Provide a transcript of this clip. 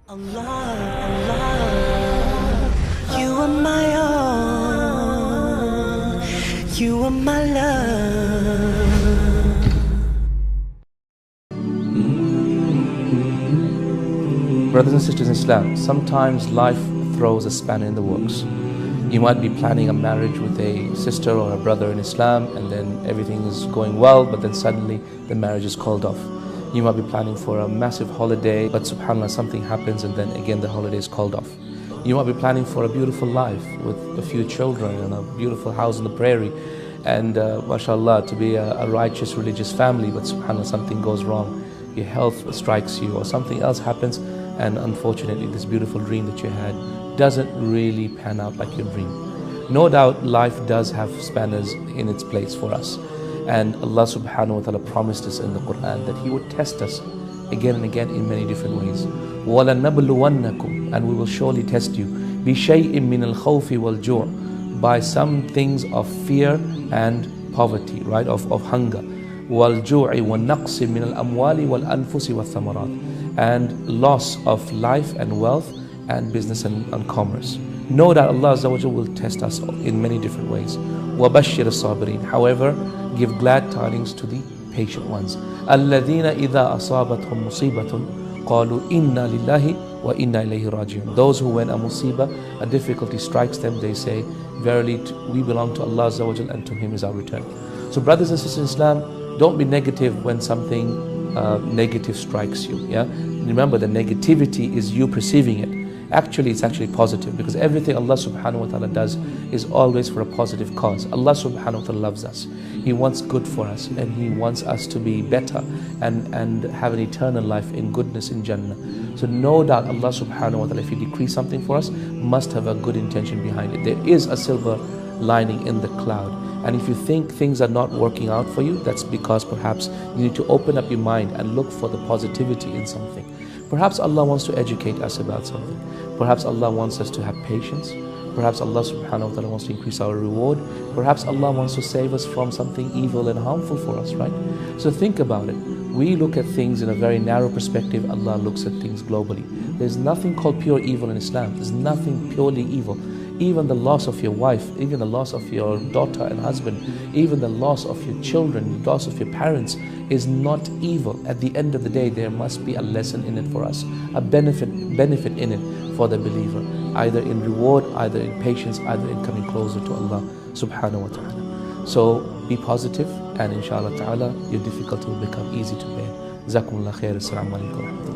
Allah, Allah, you are my all, you are my love. Brothers and sisters in Islam, sometimes life throws a spanner in the works. You might be planning a marriage with a sister or a brother in Islam, and then everything is going well, but then suddenly the marriage is called off. You might be planning for a massive holiday, but subhanAllah, something happens and then again the holiday is called off. You might be planning for a beautiful life with a few children and a beautiful house on the prairie, and mashallah, to be a righteous religious family, but subhanAllah, something goes wrong. Your health strikes you or something else happens, and unfortunately this beautiful dream that you had doesn't really pan out like your dream. No doubt life does have spanners in its place for us. And Allah subhanahu wa ta'ala promised us in the Quran that He would test us again and again in many different ways. وَلَنَبْلُوَنَّكُمْ, and we will surely test you. بِشَيْءٍ مِّنَ الْخَوْفِ وَالْجُوعِ, by some things of fear and poverty, right, of hunger. وَالْجُوعِ وَالنَّقْصِ مِنَ الْأَمْوَالِ وَالْأَنفُسِ وَالثَّمَرَاتِ, and loss of life and wealth and business and commerce. No doubt Allah Azza wa Jalla will test us in many different ways. وَبَشِّرِ الصَّابِرِينَ, however, give glad tidings to the patient ones. الَّذِينَ إِذَا أَصَابَتْهُمْ مُصِيبَةٌ قَالُوا إِنَّا لِلَّهِ وَإِنَّا إِلَيْهِ رَاجِعُونَ. Those who, when a musibah, a difficulty strikes them, they say, verily we belong to Allah Azza wa Jalla, and to Him is our return. So brothers and sisters in Islam, don't be negative when something negative strikes you. Yeah, remember, the negativity is you perceiving it. Actually, it's actually positive, because everything Allah subhanahu wa ta'ala does is always for a positive cause. Allah subhanahu wa ta'ala loves us. He wants good for us, and He wants us to be better and have an eternal life in goodness in Jannah. So no doubt Allah subhanahu wa ta'ala, if He decrees something for us, must have a good intention behind it. There is a silver lining in the cloud. And if you think things are not working out for you, that's because perhaps you need to open up your mind and look for the positivity in something. Perhaps Allah wants to educate us about something. Perhaps Allah wants us to have patience. Perhaps Allah subhanahu wa ta'ala wants to increase our reward. Perhaps Allah wants to save us from something evil and harmful for us, right? So think about it. We look at things in a very narrow perspective. Allah looks at things globally. There's nothing called pure evil in Islam. There's nothing purely evil. Even the loss of your wife, even the loss of your daughter and husband, even the loss of your children, the loss of your parents is not evil. At the end of the day, there must be a lesson in it for us, a benefit in it for the believer, either in reward, either in patience, either in coming closer to Allah subhanahu wa ta'ala. So be positive, and inshallah ta'ala your difficulty will become easy to bear. Jazakumullah khair. Assalamu alaikum.